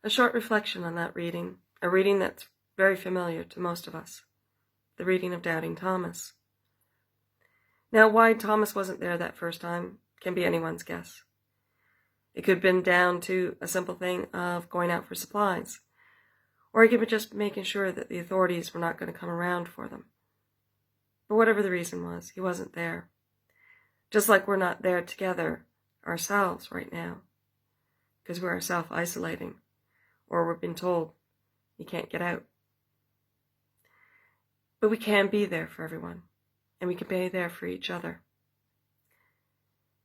A short reflection on that reading, a reading that's very familiar to most of us, the reading of Doubting Thomas. Now, why Thomas wasn't there that first time can be anyone's guess. It could have been down to a simple thing of going out for supplies, or it could be just making sure that the authorities were not going to come around for them. But whatever the reason was, he wasn't there. Just like we're not there together ourselves right now, because we're self-isolating, or we're being told you can't get out. But we can be there for everyone, and we can be there for each other.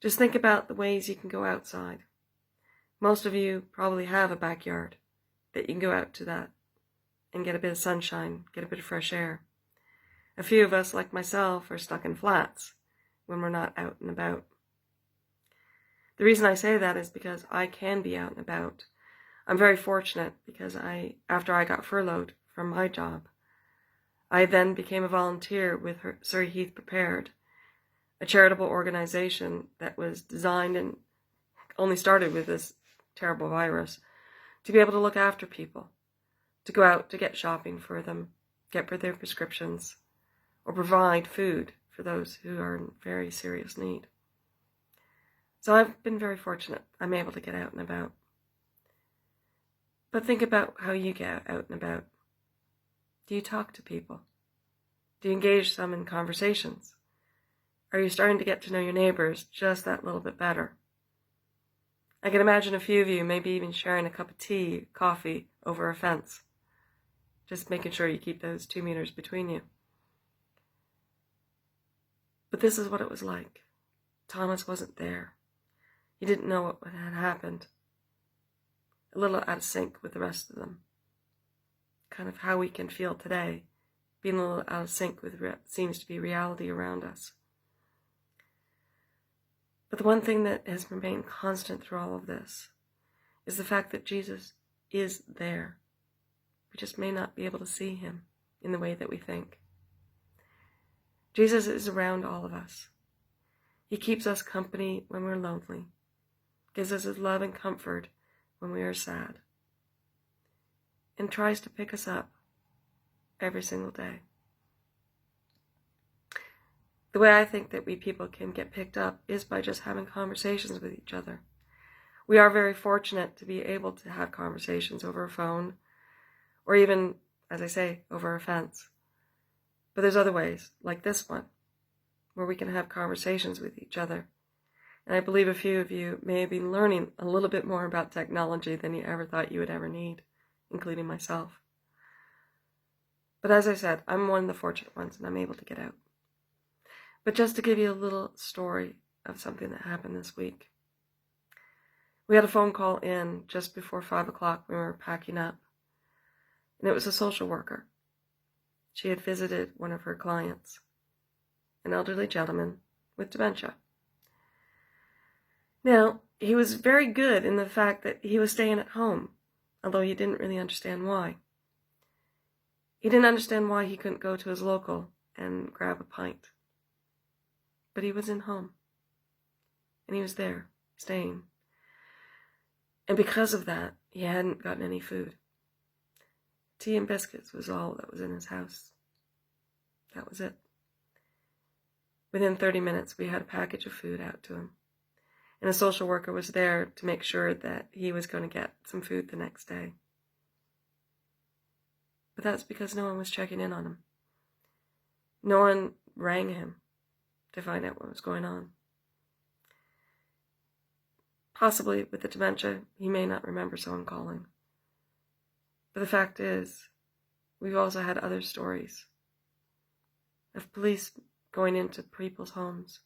Just think about the ways you can go outside. Most of you probably have a backyard that you can go out to that and get a bit of sunshine, get a bit of fresh air. A few of us, like myself, are stuck in flats when we're not out and about. The reason I say that is because I can be out and about. I'm very fortunate because after I got furloughed from my job, I then became a volunteer with Surrey Heath Prepared, a charitable organization that was designed and only started with this terrible virus to be able to look after people, to go out to get shopping for them, get their prescriptions, or provide food for those who are in very serious need. So I've been very fortunate. I'm able to get out and about. But think about how you get out and about. Do you talk to people? Do you engage some in conversations? Are you starting to get to know your neighbors just that little bit better? I can imagine a few of you maybe even sharing a cup of tea, coffee over a fence. Just making sure you keep those 2 meters between you. But this is what it was like. Thomas wasn't there. He didn't know what had happened. A little out of sync with the rest of them. Kind of how we can feel today, being a little out of sync with what seems to be reality around us. But the one thing that has remained constant through all of this is the fact that Jesus is there. We just may not be able to see him in the way that we think. Jesus is around all of us. He keeps us company when we're lonely, gives us his love and comfort when we are sad, and tries to pick us up every single day. The way I think that we people can get picked up is by just having conversations with each other. We are very fortunate to be able to have conversations over a phone, or even, as I say, over a fence. But there's other ways, like this one, where we can have conversations with each other. And I believe a few of you may have been learning a little bit more about technology than you ever thought you would ever need, including myself. But as I said, I'm one of the fortunate ones, and I'm able to get out. But just to give you a little story of something that happened this week. We had a phone call in just before 5 o'clock when we were packing up. And it was a social worker. She had visited one of her clients, an elderly gentleman with dementia. Now, he was very good in the fact that he was staying at home, although he didn't really understand why. He didn't understand why he couldn't go to his local and grab a pint. But he was in home, and he was there, staying. And because of that, he hadn't gotten any food. Tea and biscuits was all that was in his house. That was it. Within 30 minutes, we had a package of food out to him. And a social worker was there to make sure that he was going to get some food the next day. But that's because no one was checking in on him. No one rang him to find out what was going on. Possibly with the dementia, he may not remember someone calling. But the fact is, we've also had other stories of police going into people's homes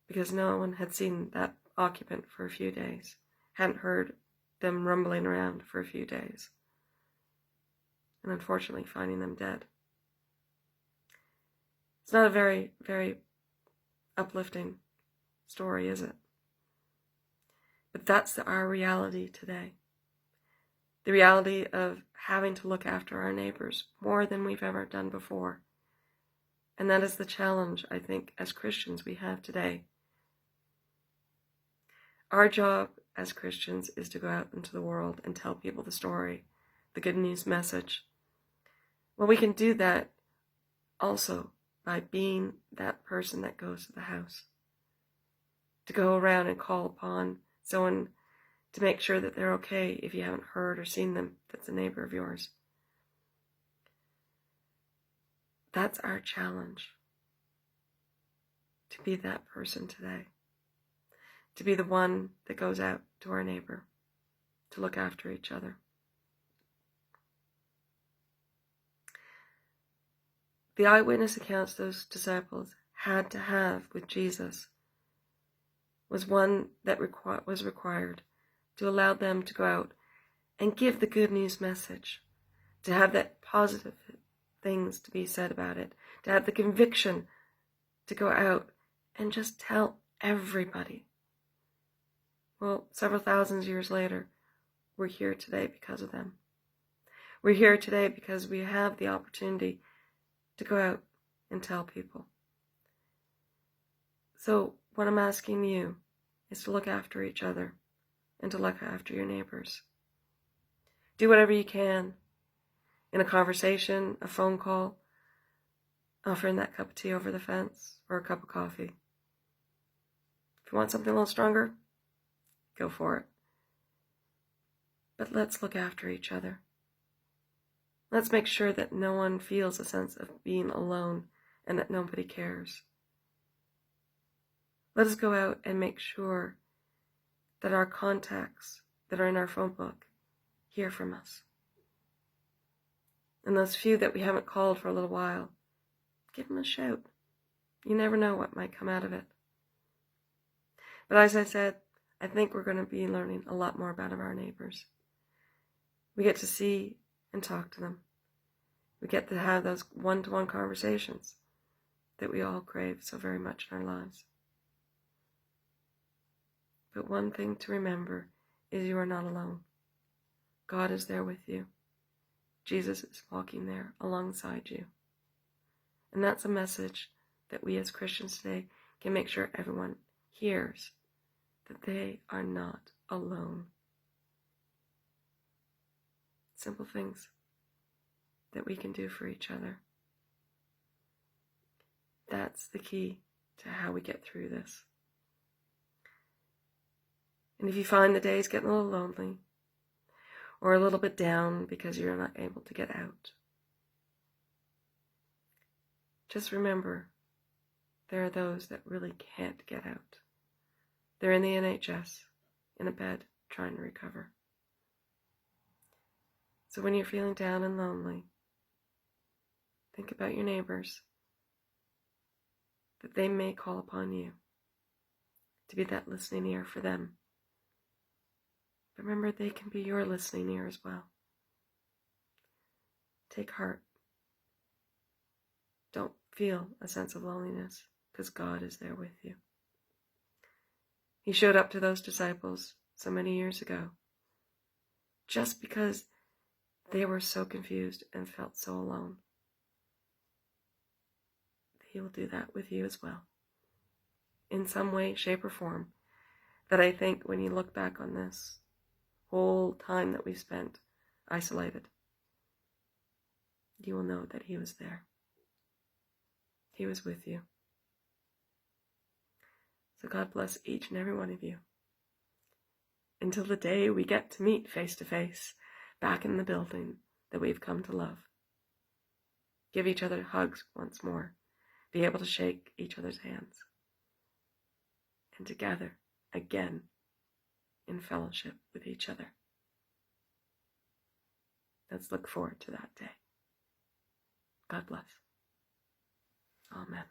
because no one had seen that occupant for a few days, hadn't heard them rumbling around for a few days, and unfortunately finding them dead. It's not a very, very uplifting story, is it? But that's our reality today. The reality of having to look after our neighbors more than we've ever done before. And that is the challenge, I think, as Christians we have today. Our job as Christians is to go out into the world and tell people the story, the good news message. Well, we can do that also by being that person that goes to the house, to go around and call upon someone to make sure that they're okay if you haven't heard or seen them, that's a neighbor of yours. That's our challenge, to be that person today, to be the one that goes out to our neighbor, to look after each other. The eyewitness accounts those disciples had to have with Jesus was one that was required to allow them to go out and give the good news message, to have that positive things to be said about it, to have the conviction to go out and just tell everybody. Well, several thousand years later, we're here today because of them. We're here today because we have the opportunity to go out and tell people. So what I'm asking you is to look after each other and to look after your neighbors. Do whatever you can in a conversation, a phone call, offering that cup of tea over the fence or a cup of coffee. If you want something a little stronger, go for it. But let's look after each other. Let's make sure that no one feels a sense of being alone and that nobody cares. Let us go out and make sure that our contacts that are in our phone book hear from us. And those few that we haven't called for a little while, give them a shout. You never know what might come out of it. But as I said, I think we're going to be learning a lot more about our neighbors. We get to see and talk to them. We get to have those one-to-one conversations that we all crave so very much in our lives. But one thing to remember is you are not alone. God is there with you. Jesus is walking there alongside you. And that's a message that we as Christians today can make sure everyone hears, that they are not alone. Simple things that we can do for each other. That's the key to how we get through this. And if you find the days getting a little lonely or a little bit down because you're not able to get out, just remember there are those that really can't get out. They're in the NHS, in a bed, trying to recover. So when you're feeling down and lonely, think about your neighbors, that they may call upon you to be that listening ear for them. But remember, they can be your listening ear as well. Take heart. Don't feel a sense of loneliness, because God is there with you. He showed up to those disciples so many years ago, just because they were so confused and felt so alone. He will do that with you as well, in some way, shape, or form, that I think when you look back on this whole time that we spent isolated, you will know that He was there. He was with you. So God bless each and every one of you. Until the day we get to meet face to face, back in the building that we've come to love. Give each other hugs once more. Be able to shake each other's hands. And together, again, in fellowship with each other. Let's look forward to that day. God bless. Amen.